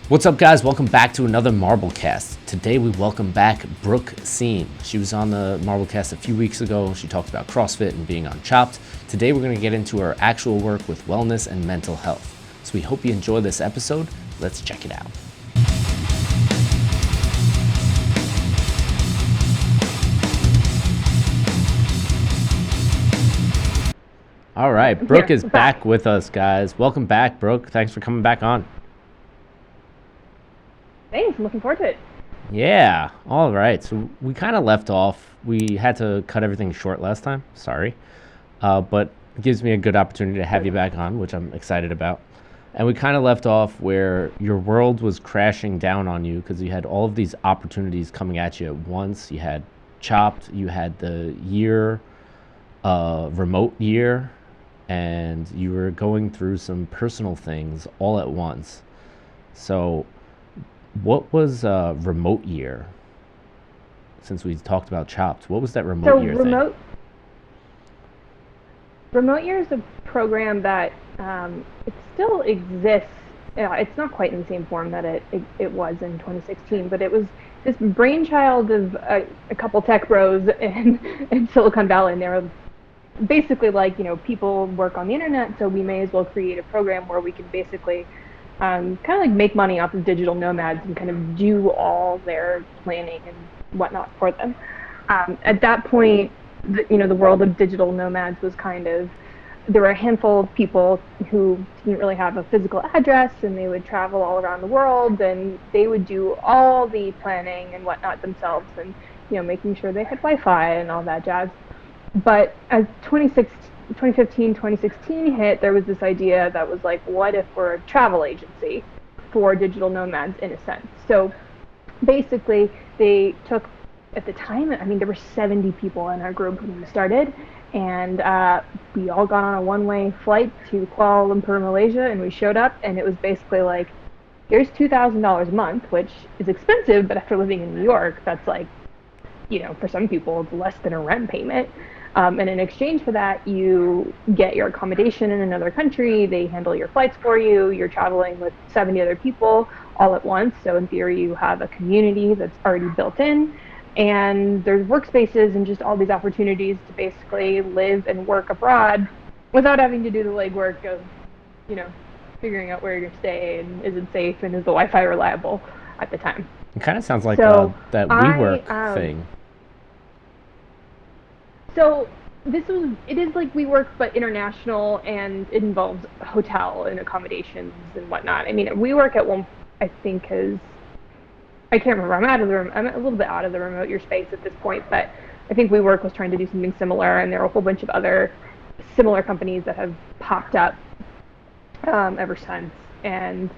What's up, guys? Welcome back to another MarbleCast. Today we welcome back Brooke Siem. She was on the MarbleCast a few weeks ago. She talked about CrossFit and being on Chopped. Today we're going to get into her actual work with wellness and mental health. So we hope you enjoy this episode. Let's check it out. All right, Brooke is back with us, guys. Welcome back, Brooke. Thanks for coming back on. Thanks, I'm looking forward to it. Yeah, all right. So we kind of left off. We had to cut everything short last time. Sorry. But it gives me a good opportunity to have you back on, which I'm excited about. And we kind of left off where your world was crashing down on you because you had all of these opportunities coming at you at once. You had Chopped, you had the remote year, and you were going through some personal things all at once. So what was remote year? Since we talked about Chopped, what was that remote year thing? Remote year is a program that it still exists. It's not quite in the same form that it was in 2016, but it was this brainchild of a couple tech bros in Silicon Valley, and they were basically like, people work on the internet, so we may as well create a program where we can basically kind of like make money off of digital nomads and kind of do all their planning and whatnot for them. At that point, the world of digital nomads was there were a handful of people who didn't really have a physical address, and they would travel all around the world, and they would do all the planning and whatnot themselves, and making sure they had Wi-Fi and all that jazz. But as 2015, 2016 hit, there was this idea that was like, what if we're a travel agency for digital nomads in a sense? So basically they took, at the time, there were 70 people in our group when we started, and we all got on a one-way flight to Kuala Lumpur, Malaysia, and we showed up, and it was basically like, here's $2,000 a month, which is expensive, but after living in New York, that's like, for some people, it's less than a rent payment. And in exchange for that, you get your accommodation in another country, they handle your flights for you, you're traveling with 70 other people all at once, so in theory you have a community that's already built in, and there's workspaces and just all these opportunities to basically live and work abroad without having to do the legwork of, figuring out where you're gonna stay and is it safe and is the Wi-Fi reliable at the time. It kind of sounds like that WeWork thing. So it is like WeWork, but international, and it involves hotel and accommodations and whatnot. WeWork at one, I think, I can't remember. I'm a little bit out of the remote year space at this point, but I think WeWork was trying to do something similar, and there are a whole bunch of other similar companies that have popped up ever since. And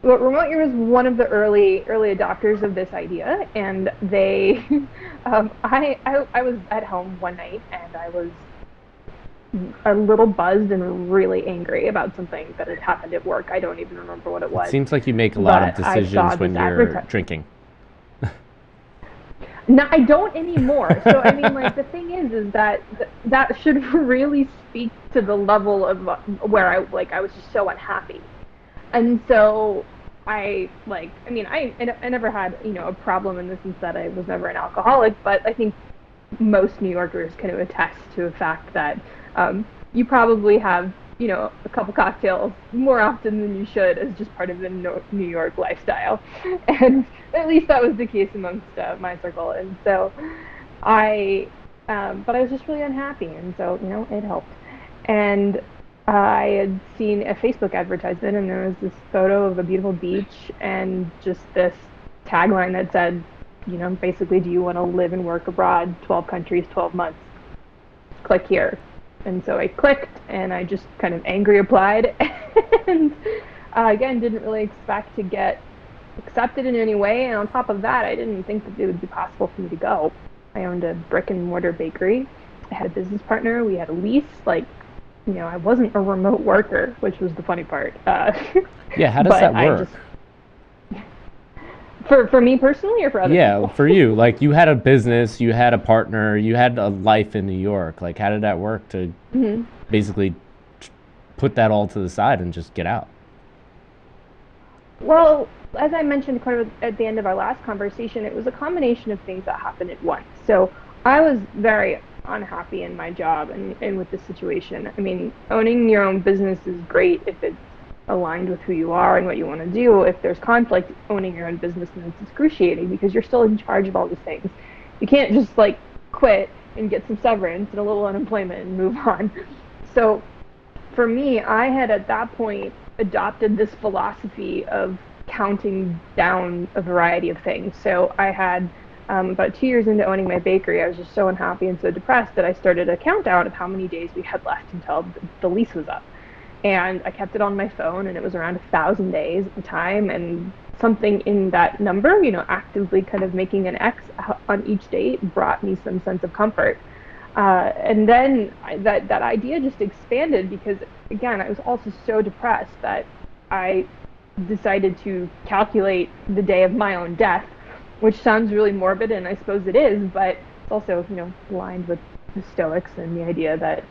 remote year was one of the early adopters of this idea, and they, I was at home one night, and I was a little buzzed and really angry about something that had happened at work. I don't even remember what it was. It seems like you make a lot of decisions when you're drinking. No, I don't anymore. So the thing is that that should really speak to the level of where I was just so unhappy. And so I never had, a problem in the sense that I was never an alcoholic, but I think most New Yorkers can attest to the fact that you probably have, a couple cocktails more often than you should as just part of the New York lifestyle. And at least that was the case amongst my circle. And so but I was just really unhappy, and so, it helped. And I had seen a Facebook advertisement, and there was this photo of a beautiful beach and just this tagline that said, basically, do you want to live and work abroad, 12 countries, 12 months? Click here. And so I clicked, and I just kind of angry applied, and again, didn't really expect to get accepted in any way. And on top of that, I didn't think that it would be possible for me to go. I owned a brick and mortar bakery. I had a business partner. We had a lease. I wasn't a remote worker, which was the funny part. Yeah, how does that work? For me personally, or for other people? Yeah, for you. Like, you had a business, you had a partner, you had a life in New York. Like, how did that work to basically put that all to the side and just get out? Well, as I mentioned kind of at the end of our last conversation, it was a combination of things that happened at once. So I was very unhappy in my job and with the situation. I mean, owning your own business is great if it's aligned with who you are and what you want to do. If there's conflict, owning your own business, then it's excruciating because you're still in charge of all these things. You can't just like quit and get some severance and a little unemployment and move on. So for me, I had at that point adopted this philosophy of counting down a variety of things. So I had about 2 years into owning my bakery, I was just so unhappy and so depressed that I started a countdown of how many days we had left until the lease was up. And I kept it on my phone, and it was around 1,000 days at the time. And something in that number, actively kind of making an X on each date brought me some sense of comfort. And then that idea just expanded because, again, I was also so depressed that I decided to calculate the day of my own death, which sounds really morbid, and I suppose it is, but it's also, aligned with the Stoics and the idea that,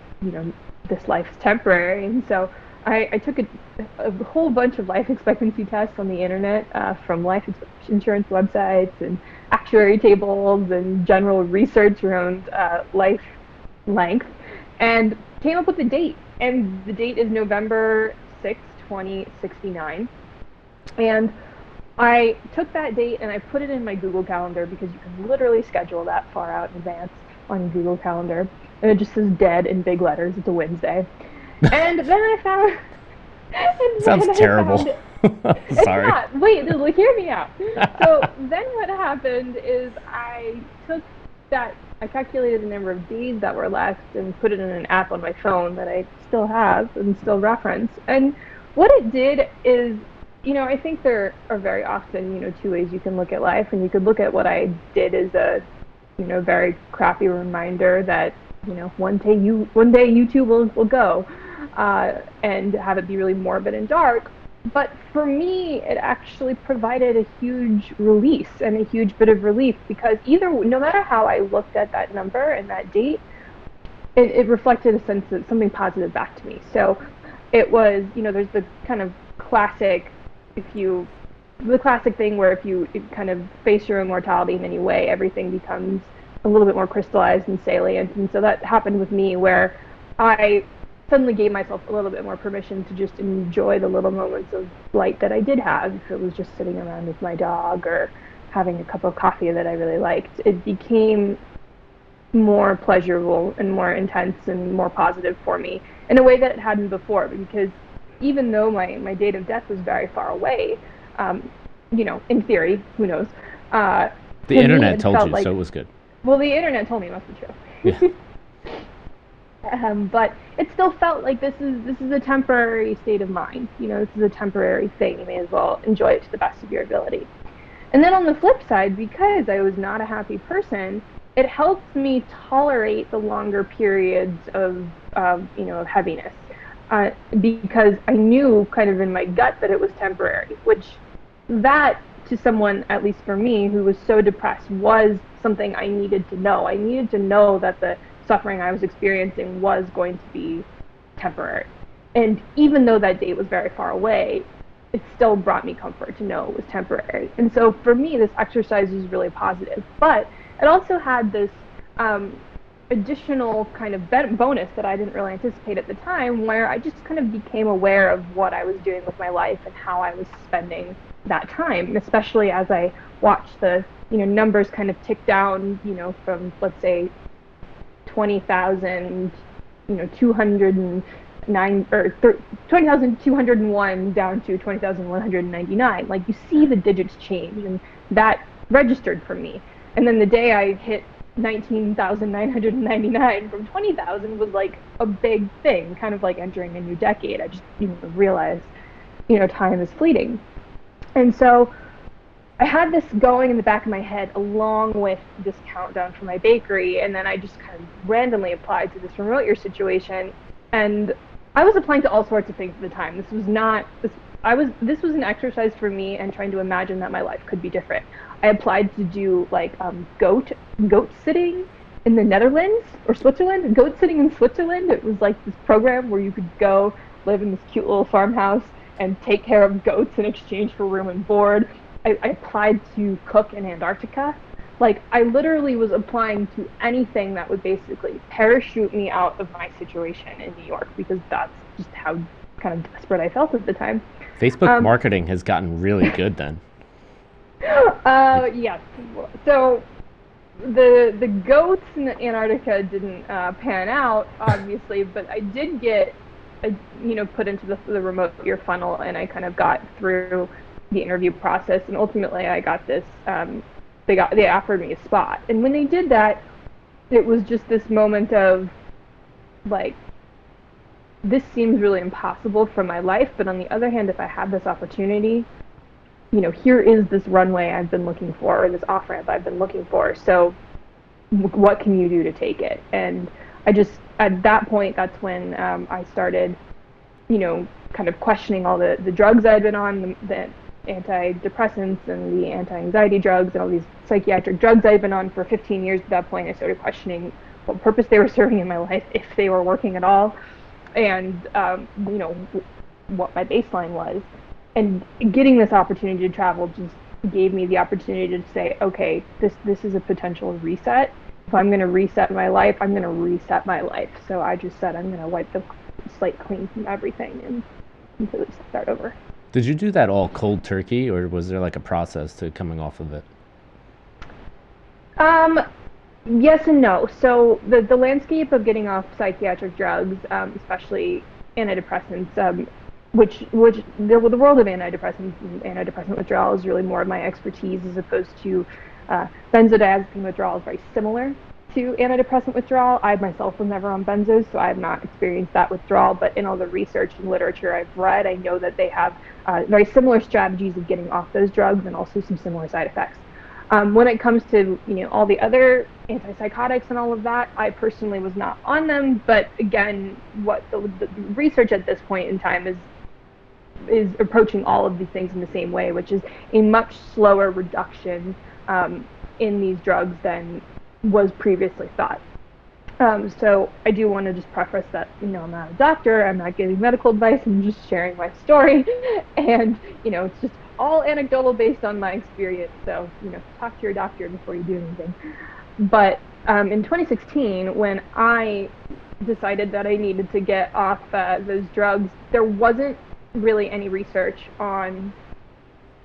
this life is temporary. And so I took a whole bunch of life expectancy tests on the internet, from life insurance websites and actuary tables and general research around life length, and came up with a date. And the date is November 6, 2069. And I took that date and I put it in my Google Calendar because you can literally schedule that far out in advance on Google Calendar. And it just says dead in big letters. It's a Wednesday. And then I found... Sounds terrible. Sorry. Not. Wait, hear me out. So then what happened is I calculated the number of days that were left and put it in an app on my phone that I still have and still reference. And what it did is, I think there are very often, two ways you can look at life. And you could look at what I did as a, very crappy reminder that, one day you too will go, and have it be really morbid and dark. But for me, it actually provided a huge release and a huge bit of relief because no matter how I looked at that number and that date, it reflected a sense of something positive back to me. So it was, there's the kind of classic, the classic thing where if you kind of face your own mortality in any way, everything becomes a little bit more crystallized and salient. And so that happened with me where I suddenly gave myself a little bit more permission to just enjoy the little moments of light that I did have. If it was just sitting around with my dog or having a cup of coffee that I really liked, it became more pleasurable and more intense and more positive for me in a way that it hadn't before. Because even though my date of death was very far away, in theory, who knows? The internet told you, so it was good. Well, the internet told me it must be true. Yeah. But it still felt like this is a temporary state of mind. This is a temporary thing. You may as well enjoy it to the best of your ability. And then on the flip side, because I was not a happy person, it helped me tolerate the longer periods of heaviness. Because I knew kind of in my gut that it was temporary, which that, to someone, at least for me, who was so depressed, was something I needed to know. I needed to know that the suffering I was experiencing was going to be temporary. And even though that date was very far away, it still brought me comfort to know it was temporary. And so for me, this exercise was really positive. But it also had this additional kind of bonus that I didn't really anticipate at the time, where I just kind of became aware of what I was doing with my life and how I was spending that time, especially as I watched the numbers kind of tick down, from, let's say, 20,209 or 20,201 down to 20,199. Like, you see the digits change, and that registered for me. And then the day I hit 19,999 from 20,000 was like a big thing, kind of like entering a new decade. I just realized, time is fleeting. And so I had this going in the back of my head along with this countdown for my bakery, and then I just kind of randomly applied to this remote year situation. And I was applying to all sorts of things at the time. This was an exercise for me and trying to imagine that my life could be different. I applied to do like goat sitting in the Netherlands or Switzerland. Goat sitting in Switzerland. It was like this program where you could go live in this cute little farmhouse and take care of goats in exchange for room and board. I applied to cook in Antarctica. Like, I literally was applying to anything that would basically parachute me out of my situation in New York, because that's just how kind of desperate I felt at the time. Facebook marketing has gotten really good then. Yes. So the goats in Antarctica didn't pan out, obviously, but I did get, put into the remote year funnel, and I kind of got through the interview process, and ultimately I got this. They offered me a spot, and when they did that, it was just this moment of like, this seems really impossible for my life, but on the other hand, if I have this opportunity, here is this runway I've been looking for, or this off-ramp I've been looking for. So what can you do to take it? And I just, at that point, that's when I started, kind of questioning all the drugs I'd been on, the antidepressants and the anti-anxiety drugs and all these psychiatric drugs I'd been on for 15 years. At that point, I started questioning what purpose they were serving in my life, if they were working at all, and what my baseline was. And getting this opportunity to travel just gave me the opportunity to say, okay, this is a potential reset. If I'm going to reset my life, I'm going to reset my life. So I just said I'm going to wipe the slate clean from everything and completely start over. Did you do that all cold turkey, or was there like a process to coming off of it? Yes and no. So the landscape of getting off psychiatric drugs, especially antidepressants, which the world of antidepressants and antidepressant withdrawal is really more of my expertise, as opposed to benzodiazepine withdrawal is very similar to antidepressant withdrawal. I myself was never on benzos, so I have not experienced that withdrawal, but in all the research and literature I've read, I know that they have very similar strategies of getting off those drugs, and also some similar side effects. When it comes to all the other antipsychotics and all of that, I personally was not on them, but again, what the research at this point in time is approaching all of these things in the same way, which is a much slower reduction in these drugs than was previously thought. So I do want to just preface that, I'm not a doctor, I'm not giving medical advice, I'm just sharing my story, and, it's just all anecdotal based on my experience, so, talk to your doctor before you do anything. But in 2016, when I decided that I needed to get off those drugs, there wasn't really any research on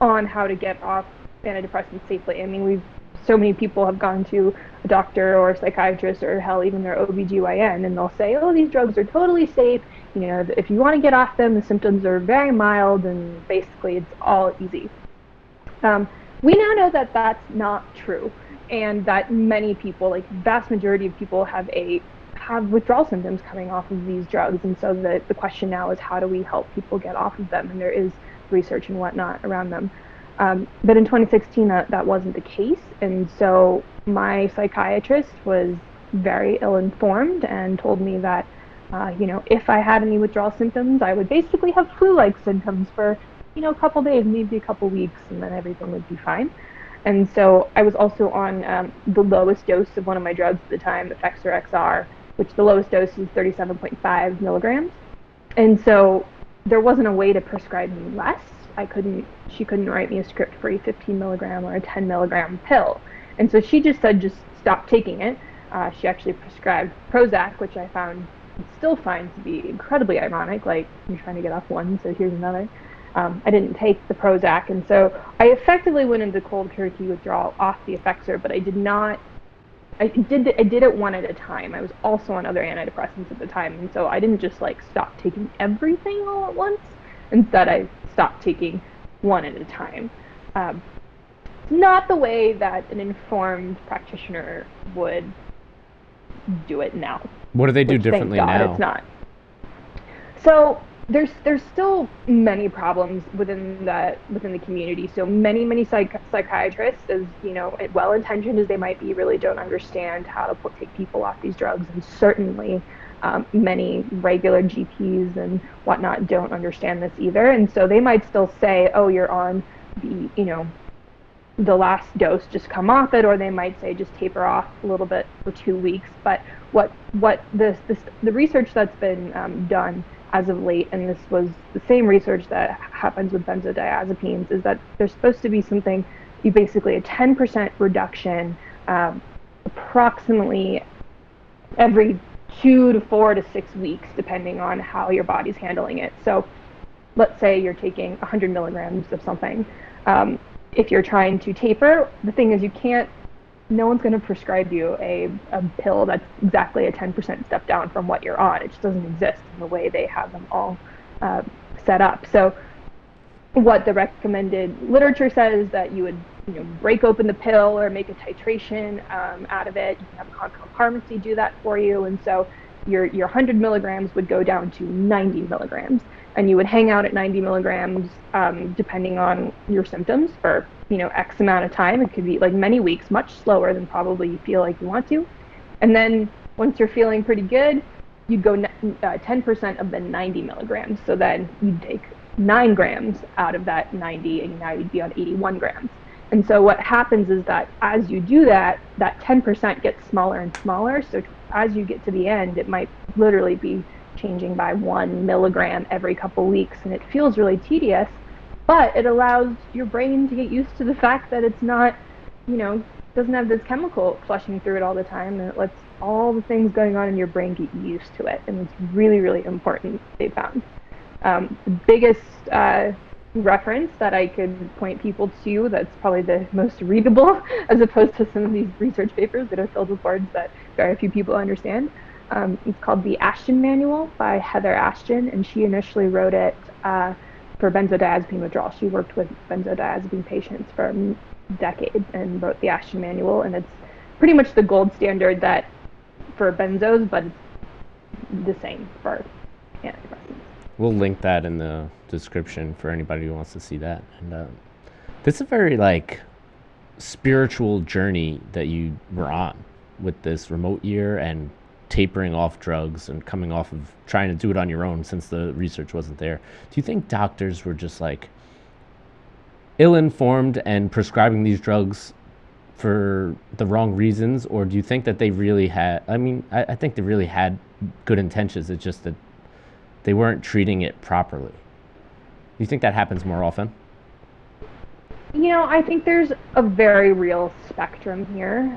how to get off antidepressants safely. I mean, so many people have gone to a doctor or a psychiatrist, or hell, even their OBGYN, and they'll say, oh, these drugs are totally safe. If you want to get off them, the symptoms are very mild, and basically it's all easy. We now know that that's not true, and that many people, like vast majority of people, have withdrawal symptoms coming off of these drugs. And so the question now is, how do we help people get off of them? And there is research and whatnot around them. But in 2016, that wasn't the case. And so my psychiatrist was very ill-informed and told me that, if I had any withdrawal symptoms, I would basically have flu-like symptoms for, a couple days, maybe a couple weeks, and then everything would be fine. And so I was also on the lowest dose of one of my drugs at the time, Effexor XR, which the lowest dose is 37.5 milligrams. And so there wasn't a way to prescribe me less. She couldn't write me a script for a 15 milligram or a 10 milligram pill. And so she just said, just stop taking it. She actually prescribed Prozac, which I found still find to be incredibly ironic. Like, you're trying to get off one, so here's another. I didn't take the Prozac, and so I effectively went into cold turkey withdrawal off the Effexor, but I did it one at a time. I was also on other antidepressants at the time, and so I didn't just stop taking everything all at once. Instead, I stopped taking one at a time. Not the way that an informed practitioner would do it now. What do they do differently thank God now? It's not. So there's still many problems within the community. So many psychiatrists, as well-intentioned as they might be, really don't understand how to take people off these drugs, and certainly many regular GPs and whatnot don't understand this either. And so they might still say, oh, you're on the the last dose, just come off it, or they might say just taper off a little bit for 2 weeks. But what the research that's been done as of late, and this was the same research that happens with benzodiazepines, is that there's supposed to be something, basically a 10% reduction, approximately every 2 to 4 to 6 weeks, depending on how your body's handling it. So let's say you're taking 100 milligrams of something. If you're trying to taper, the thing is no one's going to prescribe you a pill that's exactly a 10% step down from what you're on. It just doesn't exist in the way they have them all set up. So what the recommended literature says is that you would break open the pill or make a titration out of it. You can have a compound pharmacy do that for you. And so your 100 milligrams would go down to 90 milligrams. And you would hang out at 90 milligrams depending on your symptoms for X amount of time. It could be like many weeks, much slower than probably you feel like you want to. And then once you're feeling pretty good, you'd go 10% of the 90 milligrams. So then you'd take 9 grams out of that 90, and now you'd be on 81 grams. And so what happens is that as you do that, that 10% gets smaller and smaller. So as you get to the end, it might literally be changing by 1 milligram every couple weeks, and it feels really tedious, but it allows your brain to get used to the fact that it's not, doesn't have this chemical flushing through it all the time, and it lets all the things going on in your brain get used to it, and it's really, really important, they found. The biggest reference that I could point people to that's probably the most readable, as opposed to some of these research papers that are filled with words that very few people understand, it's called the Ashton Manual by Heather Ashton, and she initially wrote it for benzodiazepine withdrawal. She worked with benzodiazepine patients for decades and wrote the Ashton Manual, and it's pretty much the gold standard that for benzos, but it's the same for antidepressants. We'll link that in the description for anybody who wants to see that. And this is a very spiritual journey that you were on with this remote year and tapering off drugs and coming off of trying to do it on your own since the research wasn't there. Do you think doctors were just ill-informed and prescribing these drugs for the wrong reasons, or do you think that they really had, I think they really had good intentions, it's just that they weren't treating it properly? Do you think that happens more often? I think there's a very real spectrum here.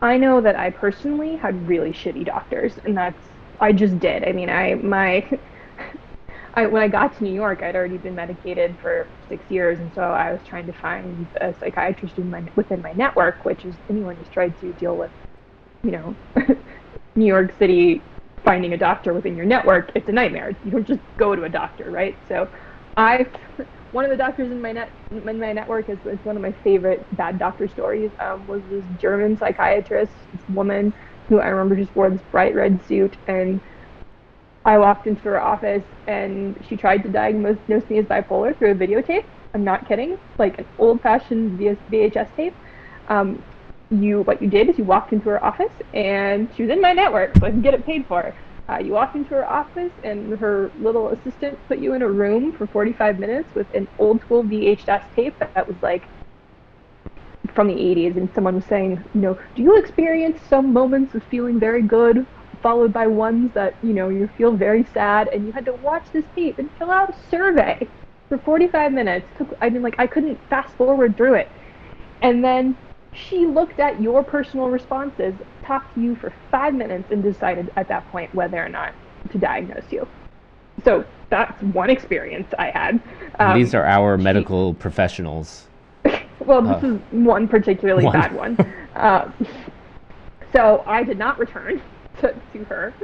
I know that I personally had really shitty doctors, and I just did. When I got to New York, I'd already been medicated for 6 years, and so I was trying to find a psychiatrist within my network, which is anyone who's tried to deal with, New York City, finding a doctor within your network, it's a nightmare. You don't just go to a doctor, right? So one of the doctors in my network it's one of my favorite bad doctor stories, was this German psychiatrist, this woman who I remember just wore this bright red suit, and I walked into her office and she tried to diagnose me as bipolar through a videotape. I'm not kidding, like an old-fashioned VHS tape. What you did is you walked into her office, and she was in my network, so I could get it paid for. You walked into her office, and her little assistant put you in a room for 45 minutes with an old-school VHS tape that was from the 80s, and someone was saying, do you experience some moments of feeling very good, followed by ones that, you feel very sad, and you had to watch this tape and fill out a survey for 45 minutes. I couldn't fast forward through it. And then she looked at your personal responses, talked to you for 5 minutes, and decided at that point whether or not to diagnose you. So that's one experience I had. These are our medical professionals. Well, this is one particularly bad one. So I did not return to her.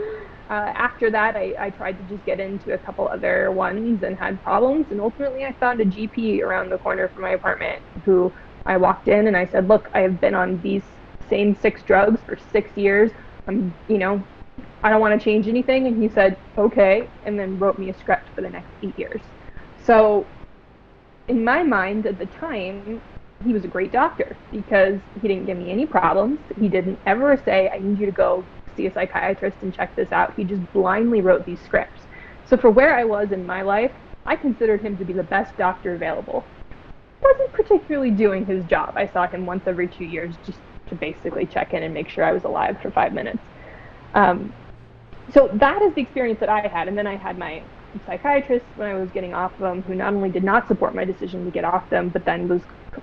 After that, I tried to just get into a couple other ones and had problems, and ultimately I found a GP around the corner from my apartment who I walked in and I said, look, I have been on these same 6 drugs for 6 years. I don't want to change anything. And he said, okay, and then wrote me a script for the next 8 years. So in my mind at the time, he was a great doctor because he didn't give me any problems. He didn't ever say, I need you to go see a psychiatrist and check this out. He just blindly wrote these scripts. So for where I was in my life, I considered him to be the best doctor available. Wasn't particularly doing his job. I saw him once every 2 years just to basically check in and make sure I was alive for 5 minutes. So that is the experience that I had. And then I had my psychiatrist when I was getting off of them, who not only did not support my decision to get off them, but then was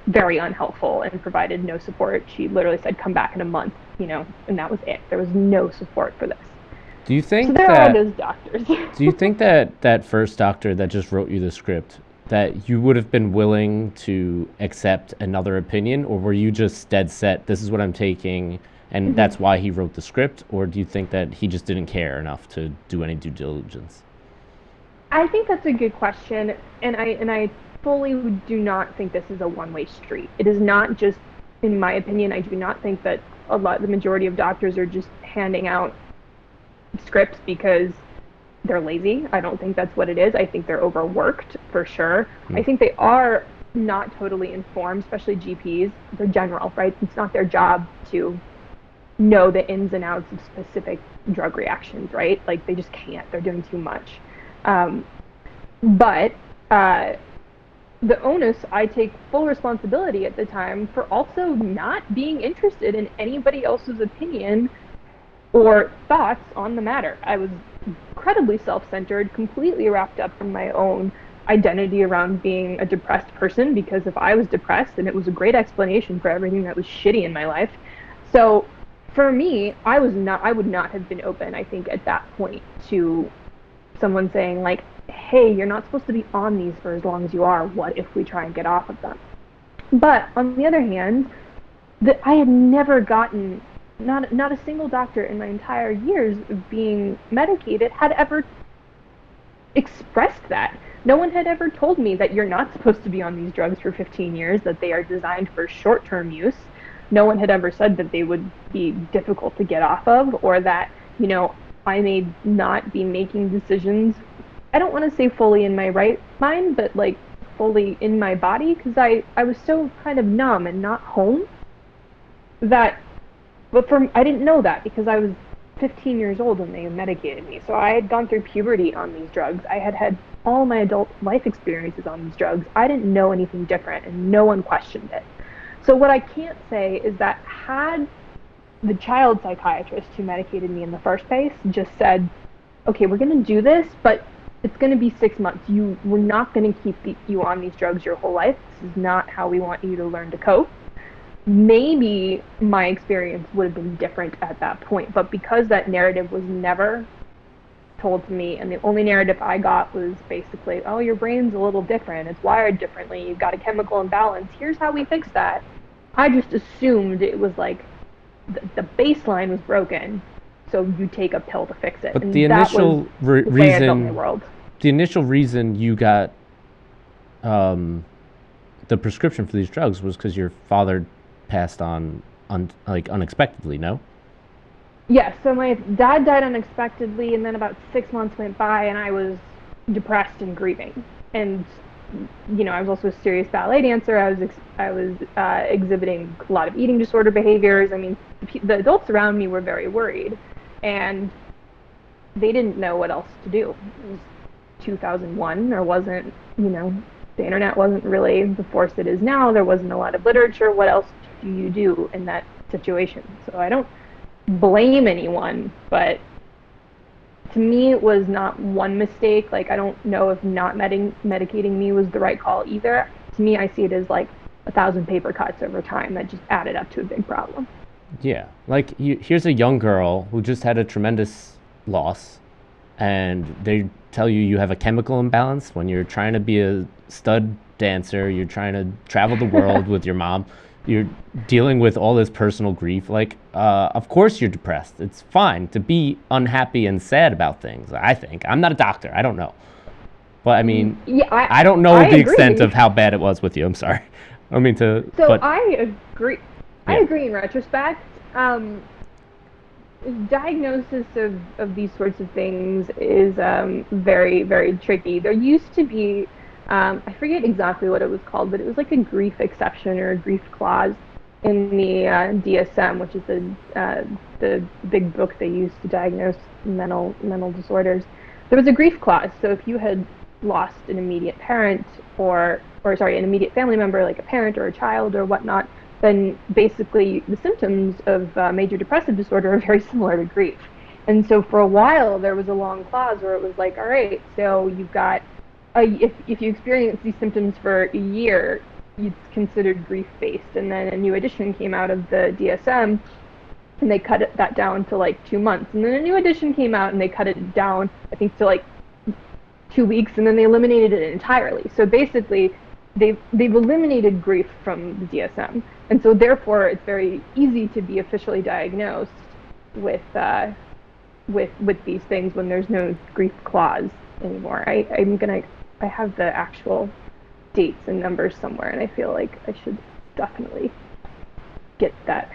very unhelpful and provided no support. She literally said, come back in a month, and that was it. There was no support for this. Do you think so there are those doctors. Do you think that first doctor that just wrote you the script, that you would have been willing to accept another opinion, or were you just dead set, this is what I'm taking, and that's why he wrote the script? Or do you think that he just didn't care enough to do any due diligence? I think that's a good question, and I fully do not think this is a one-way street. It is not just, in my opinion, I do not think that the majority of doctors are just handing out scripts because they're lazy. I don't think that's what it is. I think they're overworked for sure. I think they are not totally informed, especially GPs. They're general, right? It's not their job to know the ins and outs of specific drug reactions, right? Like, they just can't. They're doing too much. But the onus, I take full responsibility at the time for also not being interested in anybody else's opinion or thoughts on the matter. I was incredibly self-centered, completely wrapped up in my own identity around being a depressed person, because if I was depressed, then it was a great explanation for everything that was shitty in my life. So for me, I would not have been open, I think, at that point to someone saying, like, hey, you're not supposed to be on these for as long as you are. What if we try and get off of them? But on the other hand, I had never gotten, not a single doctor in my entire years of being medicated had ever expressed that. No one had ever told me that you're not supposed to be on these drugs for 15 years, that they are designed for short-term use. No one had ever said that they would be difficult to get off of, or that, I may not be making decisions, I don't want to say fully in my right mind, but like fully in my body, because I was so kind of numb and not home that, I didn't know that because I was 15 years old when they medicated me. So I had gone through puberty on these drugs. I had had all my adult life experiences on these drugs. I didn't know anything different, and no one questioned it. So what I can't say is that had the child psychiatrist who medicated me in the first place just said, okay, we're going to do this, but it's going to be 6 months. We're not going to keep you on these drugs your whole life. This is not how we want you to learn to cope. Maybe my experience would have been different at that point. But because that narrative was never told to me, and the only narrative I got was basically, oh, your brain's a little different. It's wired differently. You've got a chemical imbalance. Here's how we fix that. I just assumed it was like the baseline was broken, so you take a pill to fix it. But and the initial the initial reason you got the prescription for these drugs was because your father passed on unexpectedly, no? Yes, so my dad died unexpectedly, and then about 6 months went by, and I was depressed and grieving. And I was also a serious ballet dancer. I was exhibiting a lot of eating disorder behaviors. I mean, the adults around me were very worried, and they didn't know what else to do. It was 2001. There wasn't, the internet wasn't really the force it is now. There wasn't a lot of literature. What else do you do in that situation? So I don't blame anyone, but to me, it was not one mistake. Like, I don't know if not medicating me was the right call either. To me, I see it as like 1,000 paper cuts over time that just added up to a big problem. Yeah, like here's a young girl who just had a tremendous loss, and they tell you have a chemical imbalance when you're trying to be a stud dancer, you're trying to travel the world with your mom, you're dealing with all this personal grief. Like, of course you're depressed. It's fine to be unhappy and sad about things, I think. I'm not a doctor. I don't know. But I mean, yeah, I don't know the extent of how bad it was with you. I'm sorry. I don't mean to. So but, I agree. Yeah. I agree in retrospect. Diagnosis of these sorts of things is very, very tricky. There used to be, I forget exactly what it was called, but it was like a grief exception or a grief clause in the DSM, which is the big book they use to diagnose mental disorders. There was a grief clause, so if you had lost an immediate parent or or sorry, an immediate family member, like a parent or a child or whatnot, then basically the symptoms of major depressive disorder are very similar to grief. And so for a while, there was a long clause where it was like, all right, so you've got, if you experience these symptoms for a year, it's considered grief-based. And then a new edition came out of the DSM, and they cut that down to like 2 months. And then a new edition came out, and they cut it down, I think, to like 2 weeks, and then they eliminated it entirely. So basically, they've eliminated grief from the DSM. And so therefore, it's very easy to be officially diagnosed with these things when there's no grief clause anymore. I have the actual dates and numbers somewhere, and I feel like I should definitely get that.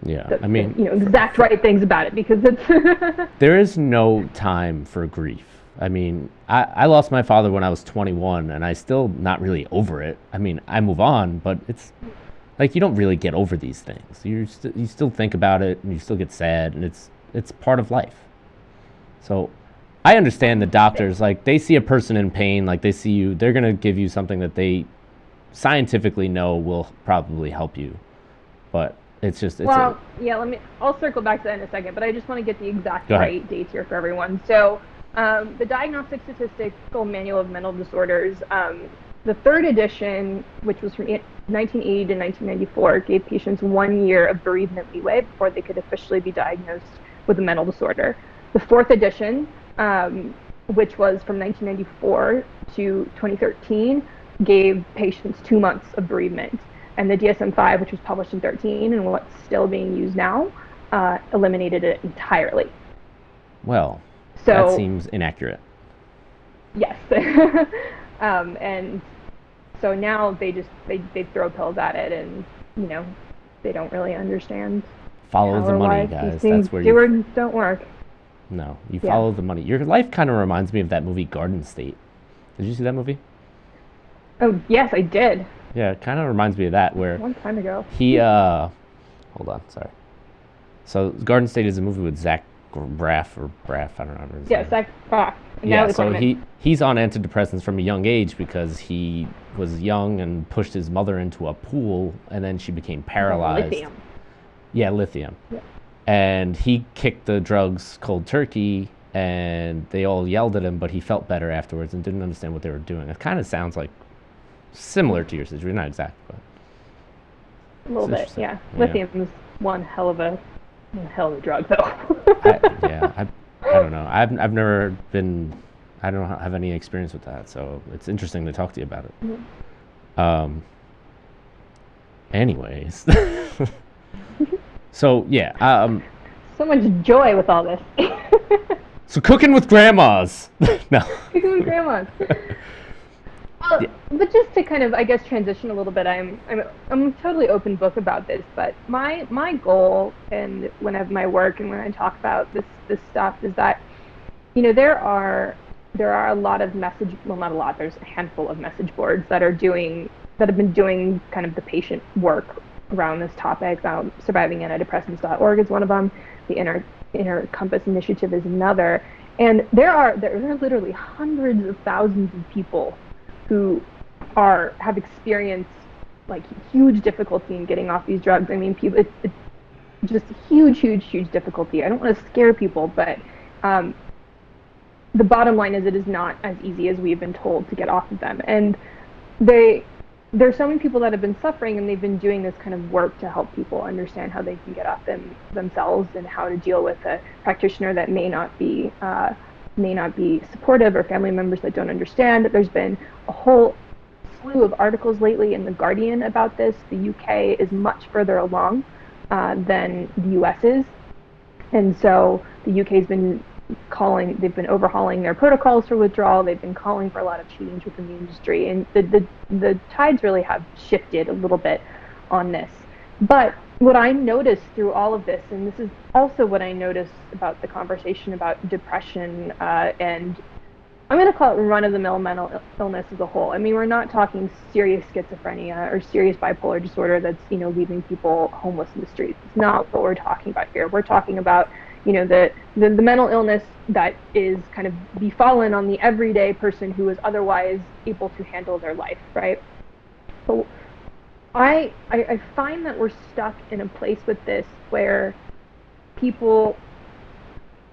Yeah, exact right things about it, because it's there is no time for grief. I mean, I lost my father when I was 21, and I still not really over it. I mean, I move on, but it's like you don't really get over these things. You still think about it, and you still get sad, and it's part of life. So I understand the doctors, like, they see a person in pain, like, they see you, they're going to give you something that they scientifically know will probably help you. But it's just... I'll circle back to that in a second, but I just want to get the exact right dates here for everyone. So the Diagnostic Statistical Manual of Mental Disorders, the third edition, which was from 1980 to 1994, gave patients 1 year of bereavement leeway before they could officially be diagnosed with a mental disorder. The fourth edition, which was from 1994 to 2013, gave patients 2 months of bereavement. And the DSM-5, which was published in 2013 and what's still being used now, eliminated it entirely. Well, that seems inaccurate. Yes. And so now they throw pills at it, and they don't really understand. Follow the money, guys. That's where you don't work. No, you follow the money. Your life kind of reminds me of that movie Garden State. Did you see that movie? Oh, yes, I did. Yeah, it kind of reminds me of that, where... One time ago. Hold on, sorry. So, Garden State is a movie with Zach Braff, I don't know. Yeah, Zach Braff. Yeah, so he's on antidepressants from a young age because he was young and pushed his mother into a pool, and then she became paralyzed. Lithium. Yeah, lithium. Yeah. And he kicked the drugs cold turkey, and they all yelled at him, but he felt better afterwards and didn't understand what they were doing. It kind of sounds like similar to your situation, not exact, but a little bit, yeah. Lithium is one hell of a drug, though. I don't know. I've never been. I don't have any experience with that, so it's interesting to talk to you about it. Mm-hmm. Anyways, so yeah. So much joy with all this. So cooking with grandmas. No. Cooking with grandmas. Well, but just to kind of, I guess, transition a little bit, I'm a totally open book about this, but my goal, and when I have my work and when I talk about this stuff, is that, there are a lot of not a lot, there's a handful of message boards that have been doing kind of the patient work around this topic. SurvivingAntidepressants.org is one of them. The Inner Compass Initiative is another. And there are literally hundreds of thousands of people who have experienced like huge difficulty in getting off these drugs. I mean, people, it's just huge difficulty. I don't want to scare people, but the bottom line is it is not as easy as we've been told to get off of them. And there's so many people that have been suffering, and they've been doing this kind of work to help people understand how they can get off themselves and how to deal with a practitioner that may not be supportive, or family members that don't understand. There's been a whole slew of articles lately in The Guardian about this. The UK is much further along than the US is. And so the UK's been they've been overhauling their protocols for withdrawal. They've been calling for a lot of change within the industry, and the tides really have shifted a little bit on this. But what I noticed through all of this, and this is also what I noticed about the conversation about depression, and I'm going to call it run-of-the-mill mental illness as a whole. I mean, we're not talking serious schizophrenia or serious bipolar disorder that's, leaving people homeless in the streets. It's not what we're talking about here. We're talking about, the mental illness that is kind of befallen on the everyday person who is otherwise able to handle their life, right? So I find that we're stuck in a place with this where people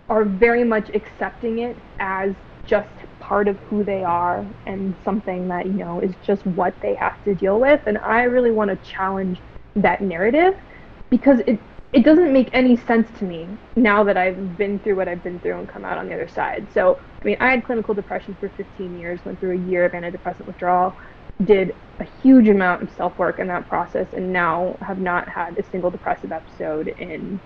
are very much accepting it as just part of who they are and something that, is just what they have to deal with. And I really want to challenge that narrative, because it doesn't make any sense to me now that I've been through what I've been through and come out on the other side. So, I had clinical depression for 15 years, went through a year of antidepressant withdrawal, did a huge amount of self-work in that process, and now have not had a single depressive episode in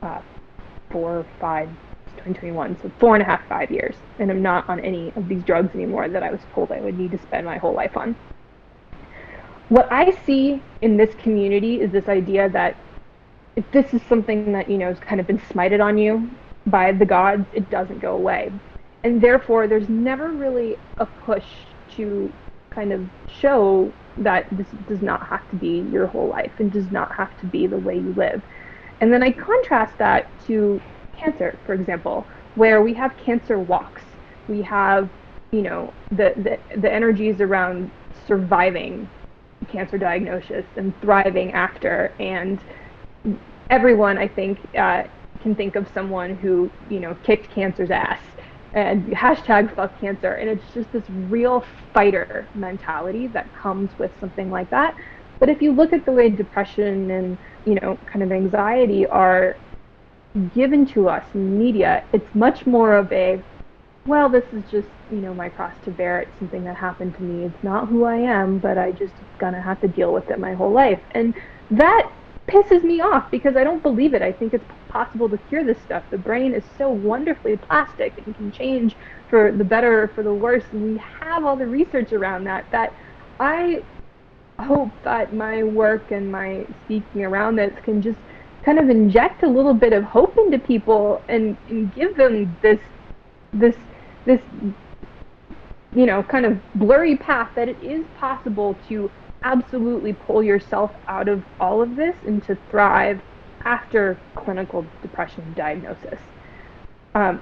2021, so 4.5, 5 years, and I'm not on any of these drugs anymore that I was told I would need to spend my whole life on. What I see in this community is this idea that if this is something that, has kind of been smited on you by the gods, it doesn't go away. And therefore, there's never really a push to kind of show that this does not have to be your whole life and does not have to be the way you live. And then I contrast that to cancer, for example, where we have cancer walks. We have, the energies around surviving cancer diagnosis and thriving after. And everyone, I think, can think of someone who, kicked cancer's ass and hashtag fuck cancer. And it's just this real fighter mentality that comes with something like that. But if you look at the way depression and, kind of anxiety are given to us in media, it's much more of a, well, this is just, my cross to bear. It's something that happened to me. It's not who I am, but I just gonna have to deal with it my whole life. And that pisses me off, because I don't believe it. I think it's possible to cure this stuff. The brain is so wonderfully plastic and can change for the better or for the worse. And we have all the research around that I hope that my work and my speaking around this can just kind of inject a little bit of hope into people and give them this kind of blurry path that it is possible to absolutely pull yourself out of all of this and to thrive after clinical depression diagnosis. A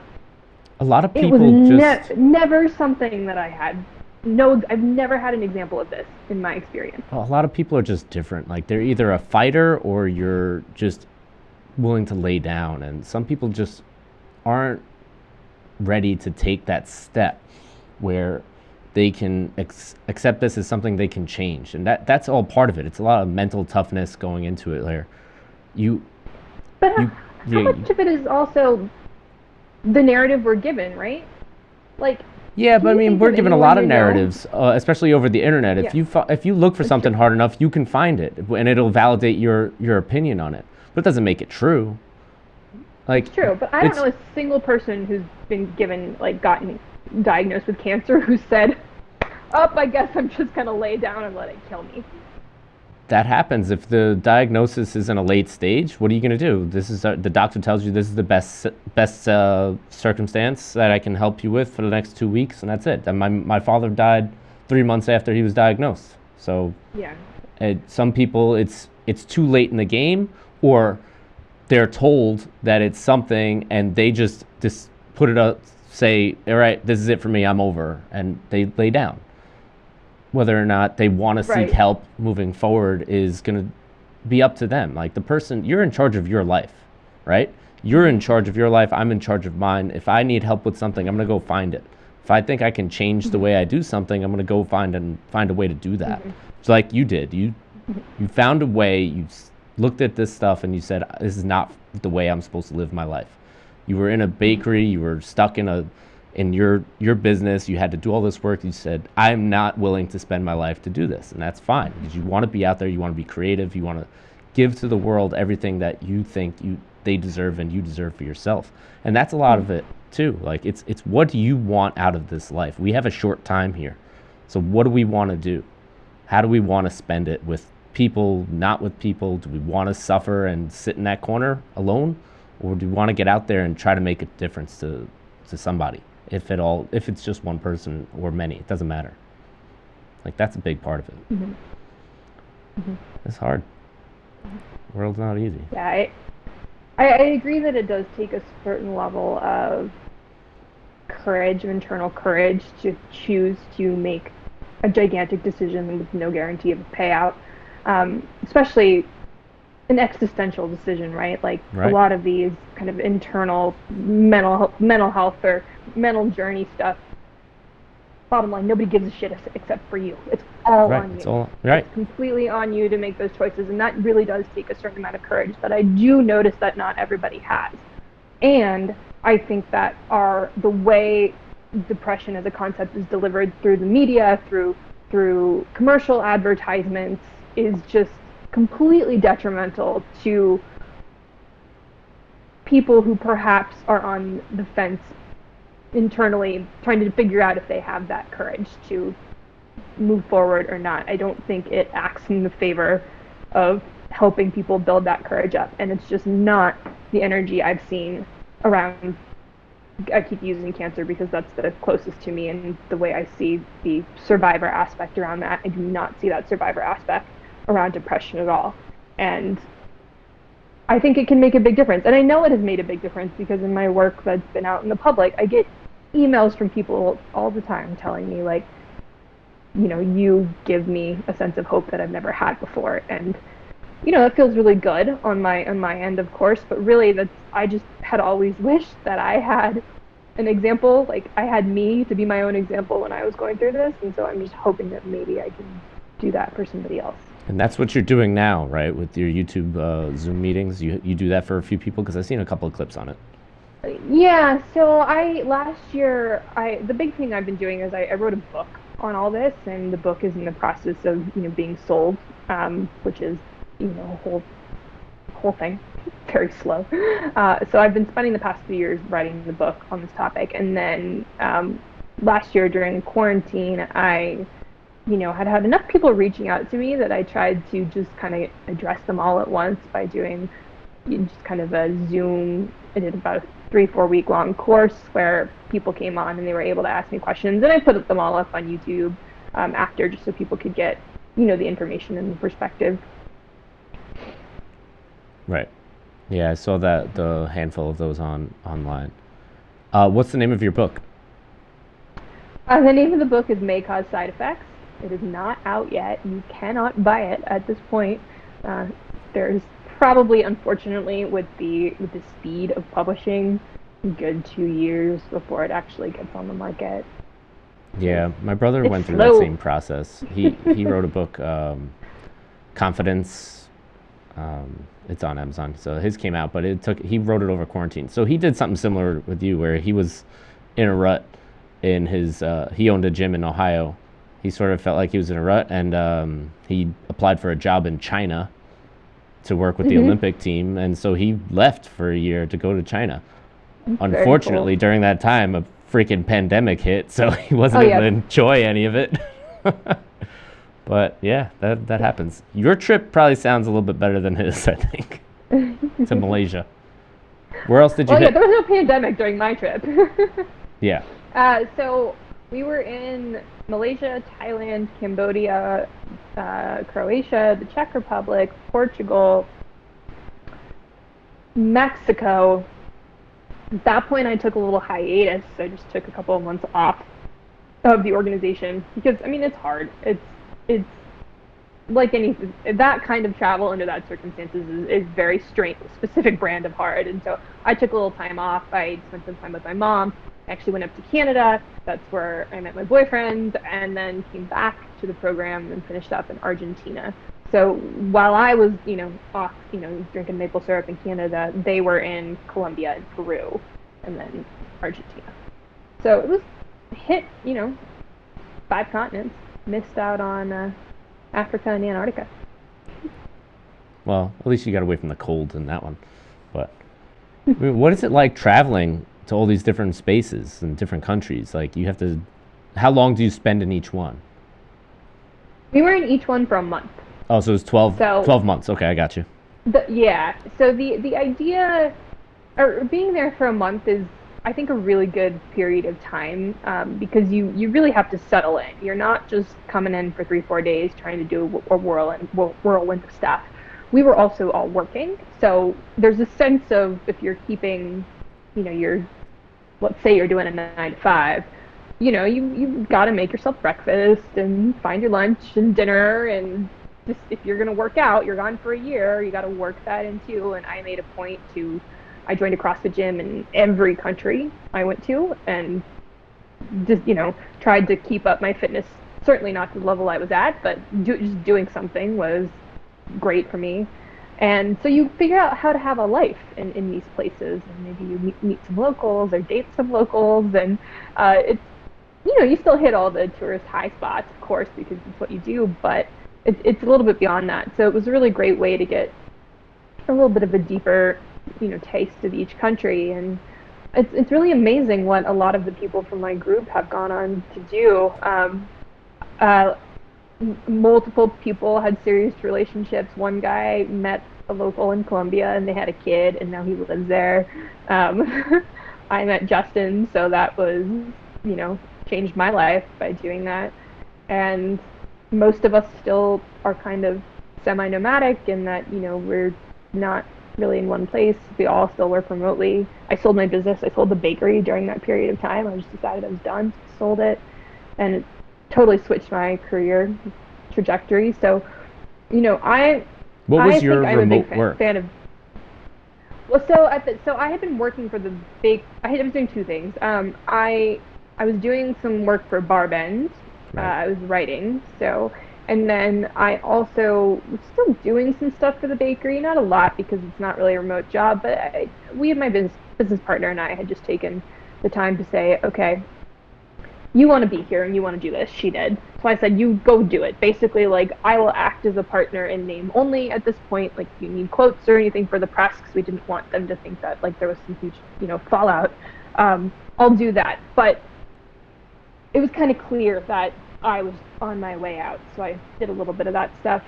lot of it people was never something that I had. No, I've never had an example of this in my experience. Well, a lot of people are just different. Like, they're either a fighter or you're just willing to lay down. And some people just aren't ready to take that step where they can accept this as something they can change. And that's all part of it. It's a lot of mental toughness going into it there. How much of it is also the narrative we're given, right? Like, yeah, but we're given a lot of narratives, especially over the internet. If you look for something hard enough, you can find it, and it'll validate your opinion on it. But it doesn't make it true. Like, it's true, but I don't know a single person who's been gotten diagnosed with cancer who said, I guess I'm just going to lay down and let it kill me. That happens. If the diagnosis is in a late stage, what are you going to do? This is the doctor tells you this is the best circumstance that I can help you with for the next 2 weeks, and that's it. And my father died 3 months after he was diagnosed. So yeah, some people it's too late in the game, or they're told that it's something and they just put it up, say, all right, this is it for me, I'm over, and they lay down. Whether or not they want to seek help moving forward is going to be up to them. Like, the person, you're in charge of your life, right? You're in charge of your life. I'm in charge of mine. If I need help with something, I'm going to go find it. If I think I can change the way I do something, I'm going to go find a way to do that. It's like you did. You found a way. You looked at this stuff and you said, this is not the way I'm supposed to live my life. You were in a bakery. You were stuck in your business. You had to do all this work. You said, I'm not willing to spend my life to do this. And that's fine, because you want to be out there. You want to be creative. You want to give to the world everything that you think they deserve and you deserve for yourself. And that's a lot of it too. Like, it's what do you want out of this life? We have a short time here. So what do we want to do? How do we want to spend it? With people, not with people? Do we want to suffer and sit in that corner alone? Or do we want to get out there and try to make a difference to somebody? If it's just one person or many, it doesn't matter. Like, that's a big part of it. It's hard. The world's not easy. Yeah, I agree that it does take a certain level of courage, of internal courage, to choose to make a gigantic decision with no guarantee of a payout, especially an existential decision, right? Like a Right. lot of these kind of internal mental health or mental journey stuff. Bottom line, nobody gives a shit except for you. It's all Right. on It's you. all right. It's completely on you to make those choices, and that really does take a certain amount of courage that I do notice that not everybody has. And I think that the way depression as a concept is delivered through the media, through commercial advertisements, is just completely detrimental to people who perhaps are on the fence internally, trying to figure out if they have that courage to move forward or not. I don't think it acts in the favor of helping people build that courage up, and it's just not the energy I've seen around. I keep using cancer because that's the closest to me, and the way I see the survivor aspect around that, I do not see that survivor aspect around depression at all. And I think it can make a big difference. And I know it has made a big difference because in my work that's been out in the public, I get emails from people all the time telling me, like, you give me a sense of hope that I've never had before. And it feels really good on my end, of course, but really that's I just had always wished that I had an example, like I had me to be my own example when I was going through this, and so I'm just hoping that maybe I can do that for somebody else. And that's what you're doing now, right? With your YouTube Zoom meetings, you do that for a few people because I've seen a couple of clips on it. Yeah, so I last year I the big thing I've been doing is I wrote a book on all this, and the book is in the process of being sold, which is a whole thing, very slow. So I've been spending the past few years writing the book on this topic, and then last year during quarantine, I had enough people reaching out to me that I tried to just kind of address them all at once by doing just kind of a Zoom. I did about a 3-4 week long course where people came on and they were able to ask me questions, and I put them all up on YouTube after, just so people could get the information and the perspective. Right. Yeah, I saw that the handful of those online. What's the name of your book? The name of the book is May Cause Side Effects. It is not out yet. You cannot buy it at this point. Uh, there's probably, unfortunately, with the speed of publishing, a good 2 years before it actually gets on the market. Yeah, my brother It's went through that slow. same process. He wrote a book, Confidence. It's on Amazon, so his came out, but he wrote it over quarantine. So he did something similar with you, where he was in a rut in his. He owned a gym in Ohio. He sort of felt like he was in a rut, and he applied for a job in China to work with the Hmm. Olympic team, and so he left for a year to go to China. Very cool. Unfortunately, during that time, a freaking pandemic hit, so he Oh wasn't able to yeah. enjoy any of it. But yeah, that happens. Your trip probably sounds a little bit better than his, I think, to Malaysia. Where else did you Well, yeah, hit? there was no pandemic during my trip. Yeah, So we were in Malaysia, Thailand, Cambodia, Croatia, the Czech Republic, Portugal, Mexico. At that point, I took a little hiatus. So I just took a couple of months off of the organization because I mean it's hard. It's like any that kind of travel under that circumstances is very strange, specific brand of hard. And so I took a little time off. I spent some time with my mom. I actually went up to Canada. That's where I met my boyfriend, and then came back to the program and finished up in Argentina. So while I was, off, drinking maple syrup in Canada, they were in Colombia and Peru, and then Argentina. So it was hit, 5 continents. Missed out on Africa and Antarctica. well, at least you got away from the cold in that one. But I mean, what is it like traveling to all these different spaces and different countries? Like, you have to. How long do you spend in each one? We were in each one for a month. Oh, so it's 12, So 12 months. Okay, I got you. yeah, so the idea, or being there for a month, is I think a really good period of time, because you really have to settle in. You're not just coming in for 3-4 days trying to do a whirlwind of stuff. we were also all working. So there's a sense of, if you're keeping, your, let's say you're doing a 9 to 5, you've got to make yourself breakfast and find your lunch and dinner, and just, if you're going to work out, you're gone for a year, you got to work that in too. And I made a point I joined a CrossFit gym in every country I went to, and just, tried to keep up my fitness, certainly not to the level I was at, but just doing something was great for me. And so you figure out how to have a life in these places, and maybe you meet some locals or date some locals, and it's, you still hit all the tourist high spots, of course, because it's what you do, but it's a little bit beyond that. So it was a really great way to get a little bit of a deeper, taste of each country. And it's really amazing what a lot of the people from my group have gone on to do. Multiple people had serious relationships. One guy met a local in Colombia, and they had a kid, and now he lives there. I met Justin, so that was, changed my life by doing that. And most of us still are kind of semi-nomadic in that, we're not really in one place. We all still work remotely. I sold my business. I sold the bakery during that period of time. I just decided I was done, sold it, and it totally switched my career trajectory. So, What was your remote work? Fan of. Well, so I had been working for the big. I was doing two things. I was doing some work for Barbend. Right. I was writing. So, and then I also was still doing some stuff for the bakery. Not a lot, because it's not really a remote job. But my business partner and I had just taken the time to say, okay, you want to be here and you want to do this. She did. So I said, you go do it. Basically, like, I will act as a partner in name only at this point. Like, if you need quotes or anything for the press, because we didn't want them to think that, like, there was some huge, fallout. I'll do that. But it was kind of clear that I was on my way out. So I did a little bit of that stuff.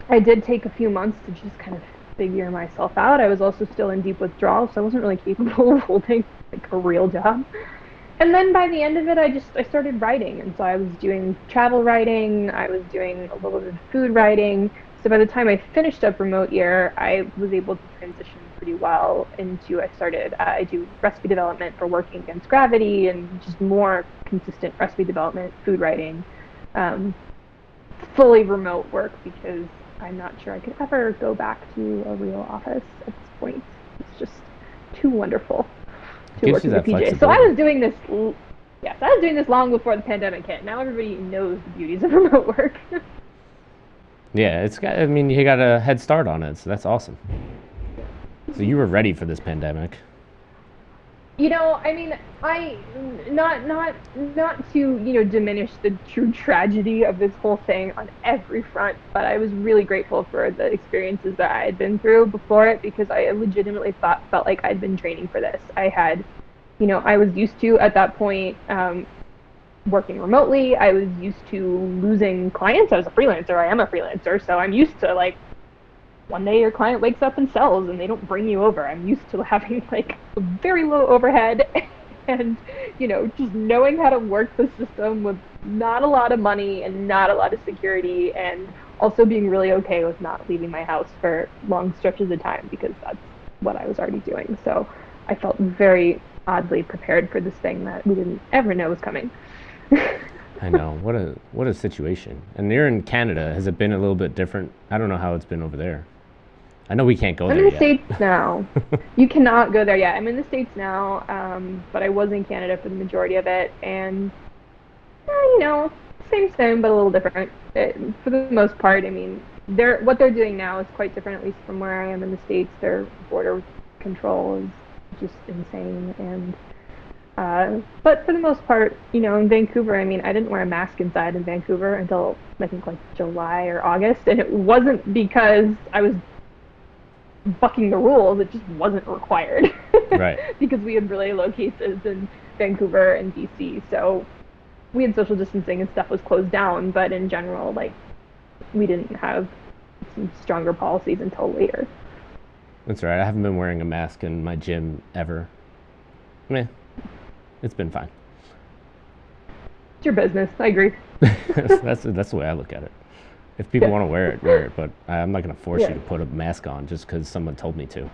I did take a few months to just kind of figure myself out. I was also still in deep withdrawal, so I wasn't really capable of holding, like, a real job. And then by the end of it, I started writing. And so I was doing travel writing, I was doing a little bit of food writing. So by the time I finished up remote year, I was able to transition pretty well into, I do recipe development for Working Against Gravity, and just more consistent recipe development, food writing, fully remote work, because I'm not sure I could ever go back to a real office at this point. It's just too wonderful to work with the PJ. So I was doing this, yes, I was doing this long before the pandemic hit. Now everybody knows the beauties of remote work. Yeah, you got a head start on it, so that's awesome. So you were ready for this pandemic. Not to, diminish the true tragedy of this whole thing on every front, but I was really grateful for the experiences that I had been through before it, because I legitimately felt like I'd been training for this. I was used to, at that point, working remotely. I was used to losing clients. I was a freelancer. I am a freelancer, so I'm used to, like, one day your client wakes up and sells and they don't bring you over. I'm used to having, like, a very low overhead and, just knowing how to work the system with not a lot of money and not a lot of security, and also being really okay with not leaving my house for long stretches of time, because that's what I was already doing. So I felt very oddly prepared for this thing that we didn't ever know was coming. I know. What a situation. And you're in Canada. Has it been a little bit different? I don't know how it's been over there. I know we can't go there yet. I'm in the States now. You cannot go there yet. I'm in the States now, but I was in Canada for the majority of it. And, same, but a little different. For the most part, what they're doing now is quite different, at least from where I am in the States. Their border control is just insane. And but for the most part, in Vancouver, I didn't wear a mask inside in Vancouver until, I think, like July or August. And it wasn't because I was bucking the rules, it just wasn't required. Right. Because we had really low cases in Vancouver and BC, so we had social distancing and stuff was closed down, but in general, like, we didn't have some stronger policies until later. That's right. I haven't been wearing a mask in my gym ever. It's been fine. It's your business. I agree. That's the way I look at it. If people want to wear it, wear it. But I'm not going to force Yeah. you to put a mask on just because someone told me to.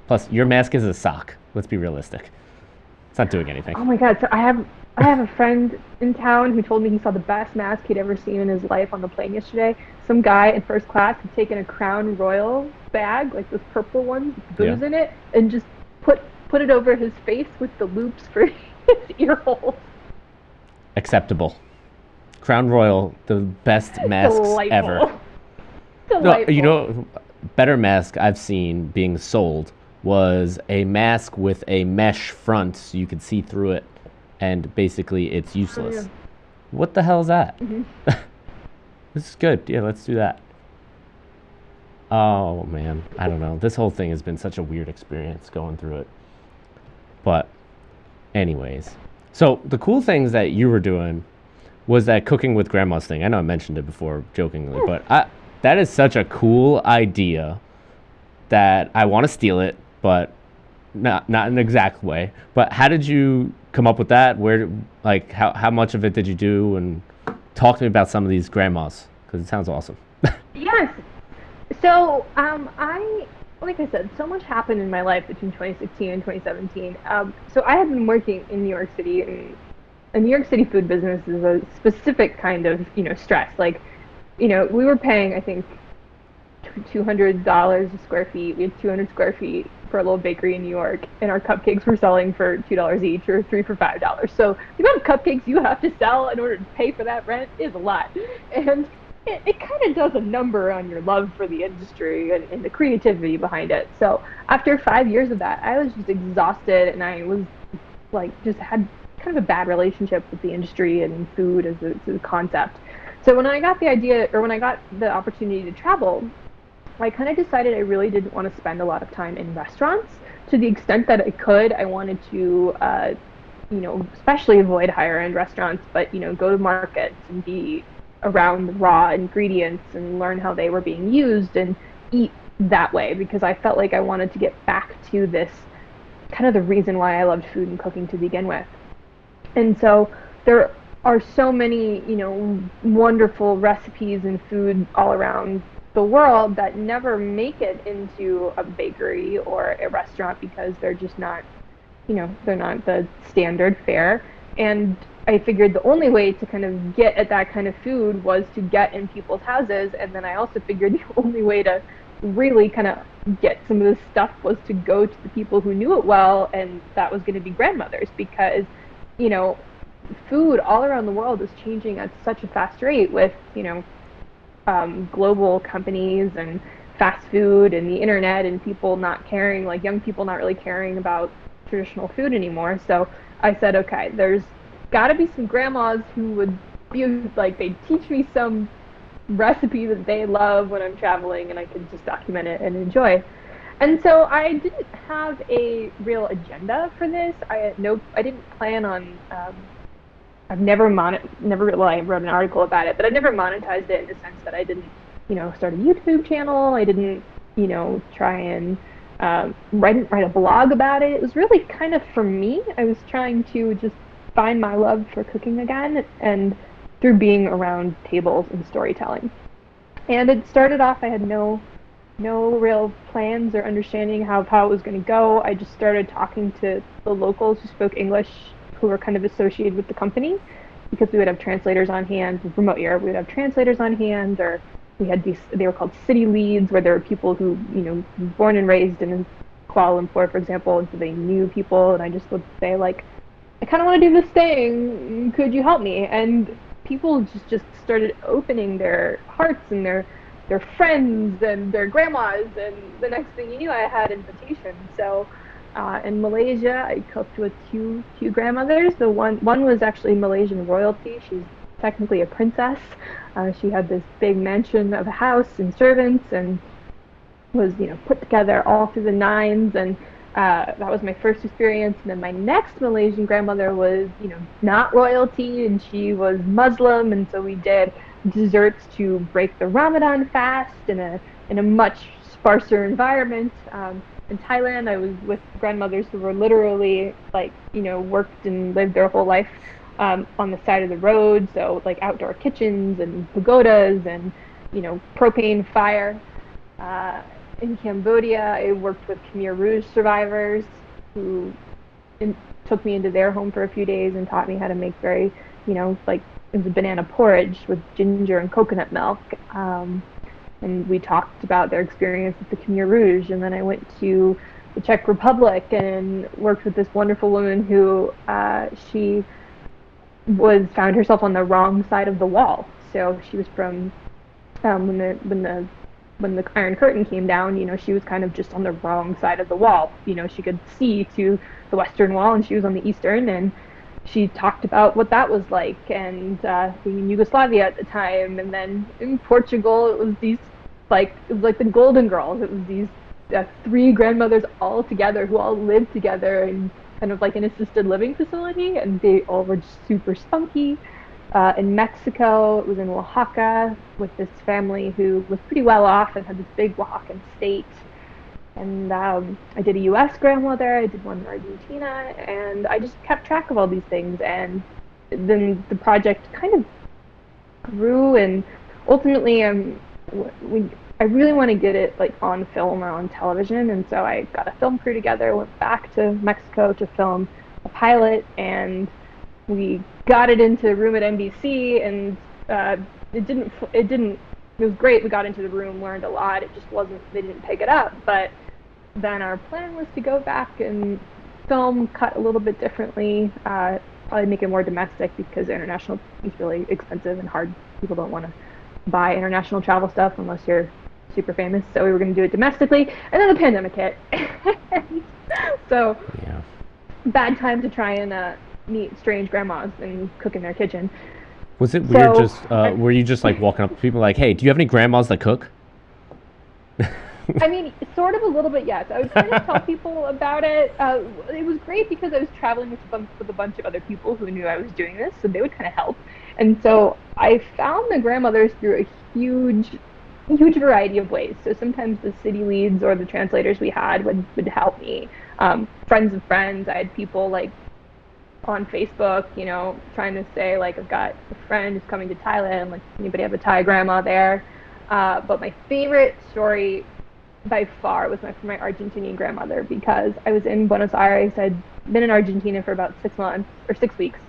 Plus, your mask is a sock. Let's be realistic. It's not doing anything. Oh my God. So I have a friend in town who told me he saw the best mask he'd ever seen in his life on the plane yesterday. Some guy in first class had taken a Crown Royal bag, like those purple ones with Yeah. booze in it, and just put it over his face with the loops for his ear holes. Acceptable. Crown Royal, the best masks ever. Delightful. No, Delightful. you know, better mask I've seen being sold was a mask with a mesh front so you could see through it, and basically it's useless. yeah. What the hell is that? Mhm. This is good. Yeah, let's do that. Oh man, I don't know. This whole thing has been such a weird experience going through it. But anyways, so the cool things that you were doing was that cooking with grandma's thing. I know I mentioned it before jokingly, but that is such a cool idea that I want to steal it, but not in an exact way. But how did you come up with that? Where, like, how much of it did you do? And talk to me about some of these grandmas, because it sounds awesome. Yes. So, like I said, so much happened in my life between 2016 and 2017. So I had been working in New York City, and a New York City food business is a specific kind of, stress. Like, we were paying, I think, $200 a square feet. We had 200 square feet for a little bakery in New York, and our cupcakes were selling for $2 each or 3 for $5. So the amount of cupcakes you have to sell in order to pay for that rent is a lot. And it kind of does a number on your love for the industry and the creativity behind it. So after 5 years of that, I was just exhausted, and I was like, just had kind of a bad relationship with the industry and food as a concept. So when I got the idea, or when I got the opportunity to travel, I kind of decided I really didn't want to spend a lot of time in restaurants. To the extent that I could, I wanted to, especially avoid higher end restaurants, but, go to markets and be around the raw ingredients and learn how they were being used and eat that way, because I felt like I wanted to get back to this kind of the reason why I loved food and cooking to begin with. And so there are so many, wonderful recipes and food all around the world that never make it into a bakery or a restaurant because they're just not, they're not the standard fare. And I figured the only way to kind of get at that kind of food was to get in people's houses. And then I also figured the only way to really kind of get some of this stuff was to go to the people who knew it well, and that was going to be grandmothers, because, food all around the world is changing at such a fast rate with, global companies and fast food and the internet, and people not caring, like young people not really caring about traditional food anymore. So I said, okay, there's got to be some grandmas who would be like, they'd teach me some recipe that they love when I'm traveling, and I could just document it and enjoy. And so I didn't have a real agenda for this. I didn't plan on. I've never well, I wrote an article about it, but I never monetized it in the sense that I didn't, start a YouTube channel. I didn't, try and write a blog about it. It was really kind of for me. I was trying to just find my love for cooking again, and through being around tables and storytelling. And it started off, I had no real plans or understanding how it was going to go. I just started talking to the locals who spoke English, who were kind of associated with the company, because we would have translators on hand. With remote Europe, we would have translators on hand, or we had they were called city leads, where there were people who, born and raised in Kuala Lumpur, for example, and so they knew people, and I just would say, like, I kind of want to do this thing, could you help me? And people just started opening their hearts and their friends and their grandmas, and the next thing you knew, I had invitations. So in Malaysia, I cooked with two grandmothers. The one was actually Malaysian royalty. She's technically a princess. She had this big mansion of a house and servants, and was put together all through the nines. And that was my first experience. And then my next Malaysian grandmother was not royalty, and she was Muslim, and so we did desserts to break the Ramadan fast in a much sparser environment. In Thailand, I was with grandmothers who were literally worked and lived their whole life on the side of the road. So like outdoor kitchens and pagodas and, propane fire. Uh, in Cambodia, I worked with Khmer Rouge survivors who took me into their home for a few days and taught me how to make like it was a banana porridge with ginger and coconut milk. And we talked about their experience with the Khmer Rouge. And then I went to the Czech Republic and worked with this wonderful woman who she found herself on the wrong side of the wall. So she was from when the Iron Curtain came down, she was kind of just on the wrong side of the wall. She could see to the Western Wall, and she was on the Eastern, and she talked about what that was like, and being in Yugoslavia at the time, and then in Portugal, it was like the Golden Girls. It was these three grandmothers all together who all lived together in kind of like an assisted living facility, and they all were just super spunky. In Mexico, it was in Oaxaca with this family who was pretty well off and had this big Oaxacan estate. And I did a U.S. grandmother, I did one in Argentina, and I just kept track of all these things. And then the project kind of grew, and ultimately, I really want to get it like on film or on television. And so I got a film crew together, went back to Mexico to film a pilot, and we got it into the room at NBC, and it was great. We got into the room, learned a lot. It just wasn't, they didn't pick it up. But then our plan was to go back and film, cut a little bit differently, probably make it more domestic because international is really expensive and hard. People don't want to buy international travel stuff unless you're super famous. So we were going to do it domestically, and then the pandemic hit. So yeah. Bad time to try and meet strange grandmas and cook in their kitchen. Was it weird? Were you just like walking up to people like, "Hey, do you have any grandmas that cook?" I mean, sort of a little bit, yes. I would kind of tell people about it. It was great because I was traveling with a bunch of other people who knew I was doing this, so they would kind of help. And so I found the grandmothers through a huge variety of ways. So sometimes the city leads or the translators we had would help me. Friends of friends. I had people like on Facebook, trying to say like, I've got a friend who's coming to Thailand, like anybody have a Thai grandma there? But my favorite story by far was from my Argentinian grandmother, because I was in Buenos Aires. I'd been in Argentina for about 6 weeks,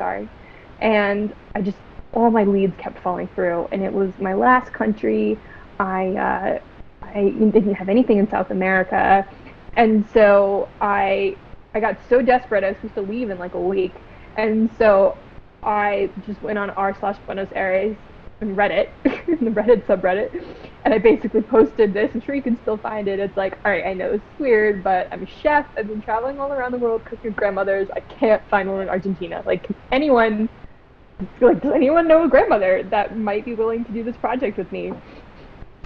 and all my leads kept falling through, and it was my last country. I didn't have anything in South America, and so I got so desperate. I was supposed to leave in like a week, and so I just went on r/Buenos Aires and Reddit, the Reddit subreddit, and I basically posted this. I'm sure you can still find it. It's like, all right, I know it's weird, but I'm a chef. I've been traveling all around the world cooking with grandmothers. I can't find one in Argentina. Like, does anyone know a grandmother that might be willing to do this project with me?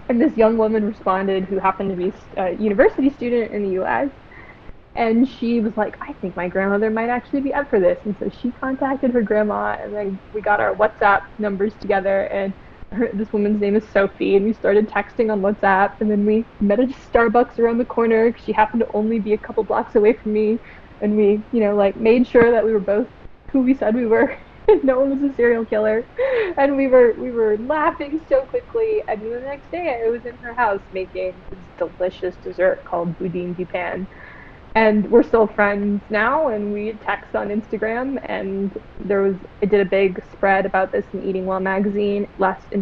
And this young woman responded, who happened to be a university student in the U.S., and she was like, I think my grandmother might actually be up for this. And so she contacted her grandma, and then we got our WhatsApp numbers together, and this woman's name is Sophie, and we started texting on WhatsApp, and then we met at a Starbucks around the corner. She happened to only be a couple blocks away from me, and we, made sure that we were both who we said we were. No one was a serial killer, and we were laughing so quickly. And the next day, I was in her house making this delicious dessert called Boudin du Pan, and we're still friends now. And we text on Instagram. And I did a big spread about this in Eating Well magazine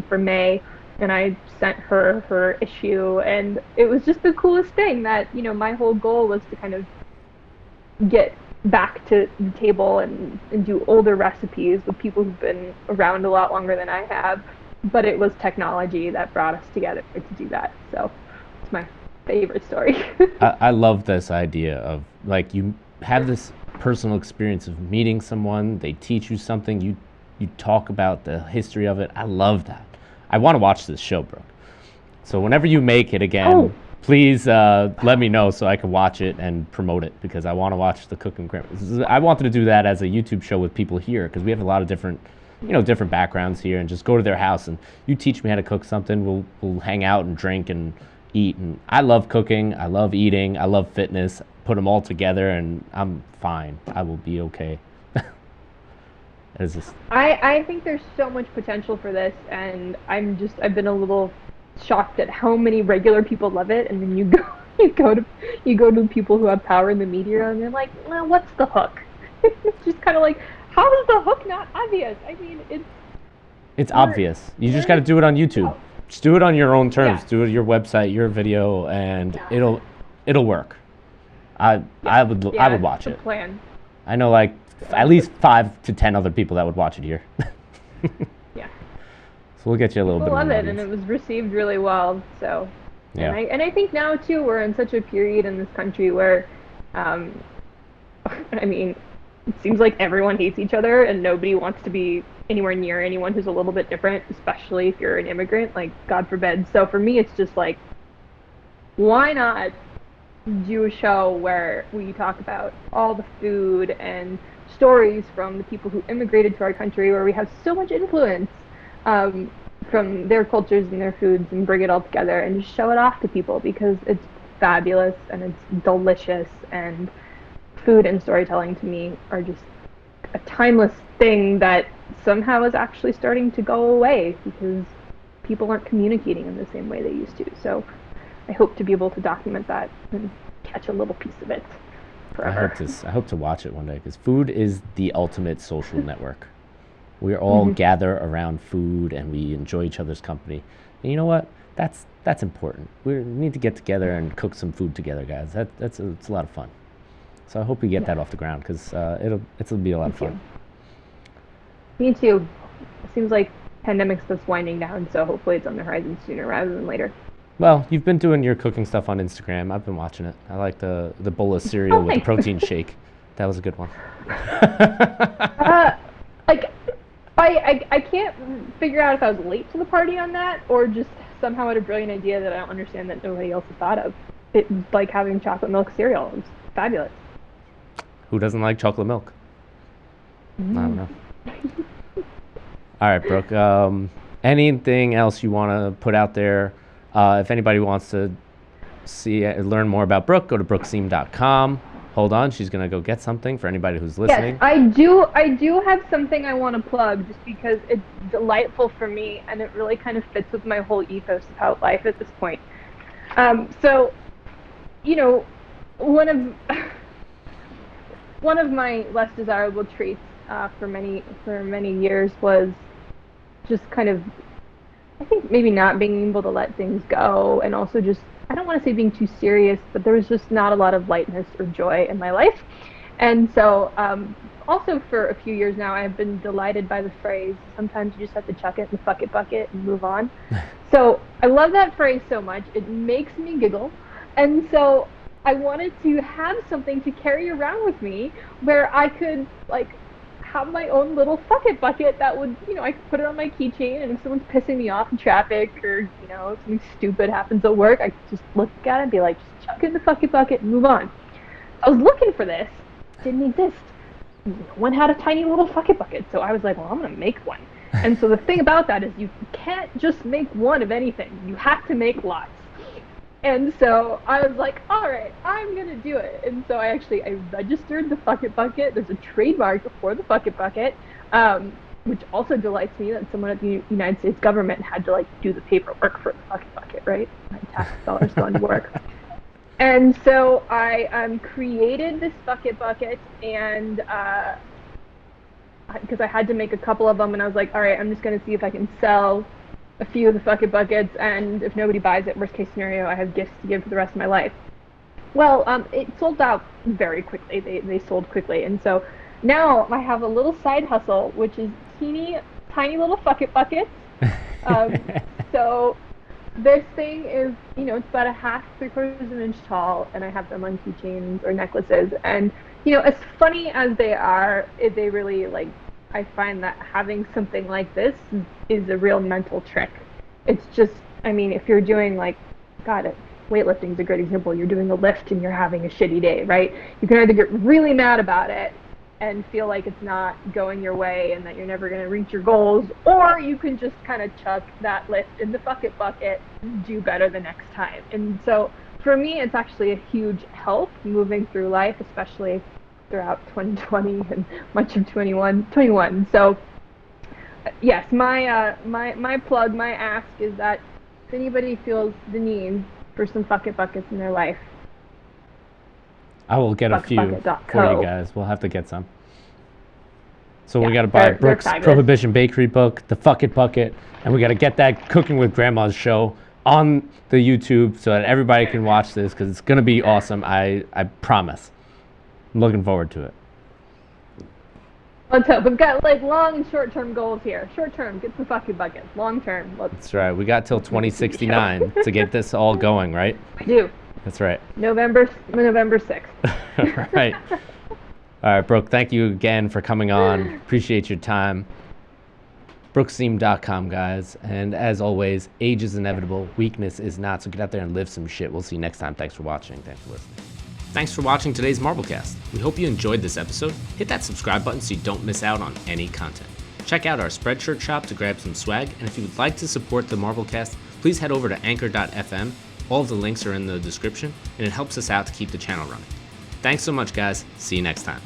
for May, and I sent her issue, and it was just the coolest thing. That my whole goal was to kind of get back to the table and do older recipes with people who've been around a lot longer than I have, but it was technology that brought us together to do that. So it's my favorite story. I love this idea of like, you have this personal experience of meeting someone, they teach you something, you talk about the history of it. I love that. I want to watch this show, Brooke. So whenever you make it again, please let me know so I can watch it and promote it, because I want to watch the cooking. I wanted to do that as a YouTube show with people here, because we have a lot of different backgrounds here, and just go to their house and you teach me how to cook something. We'll hang out and drink and eat. And I love cooking. I love eating. I love fitness. Put them all together and I'm fine. I will be okay. It's just, I think there's so much potential for this, and I've been a little shocked at how many regular people love it, and then you go you go to people who have power in the media, and they're like, well, what's the hook? It's just kind of like, how is the hook not obvious? I mean, it's obvious. You just got to do it on YouTube. Oh, Just do it on your own terms. yeah, Do it your website, your video, and yeah, it'll work. I yeah, I yeah. would It's watch the it. plan. I know like at least 5 to 10 other people that would watch it here. Yeah. So we'll get you a little People bit of love an it, and audience. it was received really well. So, Yeah. and I think now too we're in such a period in this country where, um, I mean, it seems like everyone hates each other, and nobody wants to be anywhere near anyone who's a little bit different, especially if you're an immigrant. Like, God forbid. So for me, it's just like, why not do a show where we talk about all the food and stories from the people who immigrated to our country, where we have so much influence um, from their cultures and their foods, and bring it all together and just show it off to people because it's fabulous and it's delicious. And food and storytelling to me are just a timeless thing that somehow is actually starting to go away because people aren't communicating in the same way they used to. So I hope to be able to document that and catch a little piece of it forever. I hope to watch it one day because food is the ultimate social network. We all Mm-hmm. gather around food and we enjoy each other's company. And you know what? That's important. We need to get together and cook some food together, guys. It's a lot of fun. So I hope we get Yeah, that off the ground because it'll be a lot me of too. fun. Me too. It seems like pandemic's just winding down, so hopefully it's on the horizon sooner rather than later. Well, you've been doing your cooking stuff on Instagram. I've been watching it. I like the bowl of cereal Oh, with the thanks. protein shake. That was a good one. Uh, like, I can't figure out if I was late to the party on that or just somehow had a brilliant idea that I don't understand that nobody else has thought of. It's like having chocolate milk cereal. It's fabulous. Who doesn't like chocolate milk? I don't Mm. know. All right, Brooke. Anything else you want to put out there? If anybody wants to learn more about Brooke, go to brookesiem.com. Hold on, she's gonna go get something for anybody who's Yes, listening. I do. I do have something I want to plug just because it's delightful for me and it really kind of fits with my whole ethos of how life at this point. So, you know, one of one of my less desirable traits for many years was just kind of, I think, maybe not being able to let things go, and also just, I don't want to say being too serious, but there was just not a lot of lightness or joy in my life. And so, also for a few years now, I've been delighted by the phrase, sometimes you just have to chuck it in the fuck it bucket and move on. So I love that phrase so much. It makes me giggle. And so I wanted to have something to carry around with me where I could, like, have my own little fuck it bucket that would, I could put it on my keychain, and if someone's pissing me off in traffic or, something stupid happens at work, I could just look at it and be like, just chuck it in the fuck it bucket and move on. I was looking for this. Didn't exist. No one had a tiny little bucket bucket, so I was like, well, I'm gonna make one. And so the thing about that is you can't just make one of anything. You have to make lots. And so I was like, all right, I'm gonna do it. And so I registered the bucket bucket. There's a trademark for the bucket bucket, which also delights me that someone at the United States government had to like do the paperwork for the bucket bucket, right? My tax dollars going to work. And so I created this bucket, and because I had to make a couple of them, and I was like, all right, I'm just going to see if I can sell a few of the buckets, and if nobody buys it, worst case scenario, I have gifts to give for the rest of my life. Well, it sold out very quickly. They sold quickly, and so now I have a little side hustle, which is teeny, tiny little buckets. Um, so this thing is, it's about a half, 3/4 of an inch tall, and I have them on keychains or necklaces. And, as funny as they are, they really, like, I find that having something like this is a real mental trick. It's just, I mean, if you're doing, like, God, weightlifting is a great example. You're doing a lift and you're having a shitty day, right? You can either get really mad about it and feel like it's not going your way and that you're never going to reach your goals, or you can just kind of chuck that lift in the bucket and do better the next time. And so for me, it's actually a huge help moving through life, especially throughout 2020 and much of 21. So yes, my plug, my ask is that if anybody feels the need for some fuck it buckets in their life, I will get a few for you guys. We'll have to get some. So we got to buy Brooke's Prohibition Bakery book, the Fuck It Bucket, and we got to get that Cooking with Grandma's show on the YouTube so that everybody can watch this, because it's going to be awesome. I promise. I'm looking forward to it. Let's hope. We've got like long and short-term goals here. Short-term, get some fuck it buckets. Long-term, that's right. We got till 2069 to get this all going, right? We do. That's right. November 6th. Right. All right, Brooke, thank you again for coming on. Appreciate your time. BrookeSiem.com, guys. And as always, age is inevitable. Weakness is not. So get out there and live some shit. We'll see you next time. Thanks for watching. Thanks for listening. Thanks for watching today's MarbleCast. We hope you enjoyed this episode. Hit that subscribe button so you don't miss out on any content. Check out our Spreadshirt shop to grab some swag. And if you would like to support the MarbleCast, please head over to anchor.fm. All of the links are in the description, and it helps us out to keep the channel running. Thanks so much, guys. See you next time.